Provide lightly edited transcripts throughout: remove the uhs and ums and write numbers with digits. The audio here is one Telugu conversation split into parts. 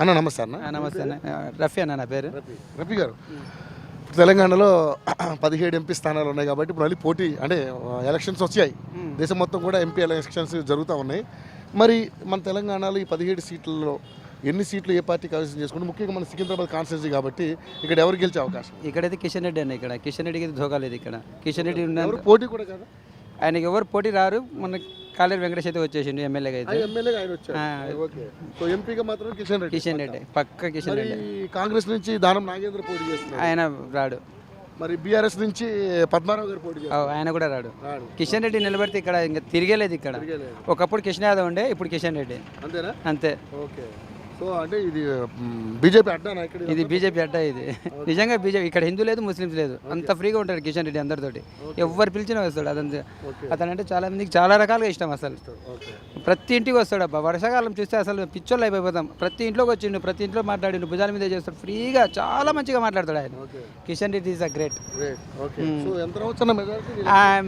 అన్న నమస్తే అన్న. నమస్తే అన్న. రఫీ అన్న నా పేరు. రఫీ గారు, ఇప్పుడు తెలంగాణలో 17 ఎంపీ స్థానాలు ఉన్నాయి కాబట్టి ఇప్పుడు మళ్ళీ పోటీ అంటే ఎలక్షన్స్ వచ్చాయి. దేశం మొత్తం కూడా ఎంపీ ఎలక్షన్స్ జరుగుతూ ఉన్నాయి. మరి మన తెలంగాణలో ఈ 17 సీట్లలో ఎన్ని సీట్లు ఏ పార్టీ కైవసం చేసుకుంటే, ముఖ్యంగా మన సికింద్రాబాద్ కాన్స్టిట్యూన్సీ కాబట్టి ఇక్కడ ఎవరు గెలిచే అవకాశం? ఇక్కడైతే కిషన్ రెడ్డి అన్న. ఇక్కడ కిషన్ రెడ్డికి ధోకాలేదు. ఇక్కడ కిషన్ రెడ్డి ఎవరు పోటీ కూడా కదా, ఆయనకి ఎవరు పోటీ రారు. మన కాలేరు వెంకటేష్ అయితే వచ్చేసిండు ఎమ్మెల్యేగా అయితే. ఎమ్మెల్యేగా ఆయన వచ్చారు. ఓకే, సో ఎంపీగా మాత్రం కిషన్ రెడ్డి పక్క కిషన్ రెడ్డి. కాంగ్రెస్ నుంచి దానం నాగేంద్ర పోటీ చేస్తున్నారు, ఆయన రాడు. మరి బీఆర్ఎస్ నుంచి పద్మారావు గారు పోటీ చేస్తారు, ఆయన కూడా రాడు. కిషన్ రెడ్డి నిలబడితే ఇక్కడ ఇంకా తిరిగేలేదు. ఇక్కడ ఒకప్పుడు కిషన్ యాదవ్ ఉండే, ఇప్పుడు కిషన్ రెడ్డి. అంతేనా? అంతే. ఓకే, సో అంటే ఇది బీజేపీ అడ్డానా? ఇది బీజేపీ అడ్డా. ఇది నిజంగా బీజేపీ. ఇక్కడ హిందూ లేదు, ముస్లిమ్స్ లేదు, అంత ఫ్రీగా ఉంటాడు కిషన్ రెడ్డి అందరితోటి. ఎవరు పిలిచినా వస్తాడు. అతను అంటే చాలా మందికి చాలా రకాలుగా ఇష్టం. అసలు ప్రతి ఇంటికి వస్తాడు. అబ్బా వర్షాకాలం చూస్తే అసలు పిచ్చోళ్ళు అయిపోతాం. ప్రతి ఇంట్లోకి వచ్చిండు, ప్రతి ఇంట్లో మాట్లాడిండు, భుజాల మీద చేస్తాడు ఫ్రీగా. చాలా మంచిగా మాట్లాడతాడు ఆయన. Kishan Reddy is a great.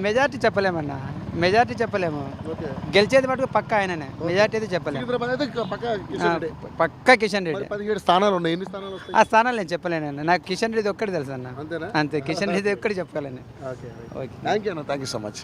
Majority చెప్పలేమన్నా, మెజార్టీ చెప్పలేము. గెలిచేది మటుకు పక్క ఆయననే. మెజార్టీ అయితే చెప్పలేము. పక్కా కిషన్ రెడ్డి. 17 స్థానాలు ఉన్నాయి. ఎన్ని స్థానాలు వస్తాయి? ఆ స్థానాలు నేను చెప్పలేను. నాకు కిషన్ రెడ్డి ఒక్కటి తెలుసు అన్న. అంతే. కిషన్ రెడ్డి ఒక్కటి చెప్పగలను. ఓకే, థ్యాంక్ యూ అన్న, థ్యాంక్ యూ సో మచ్.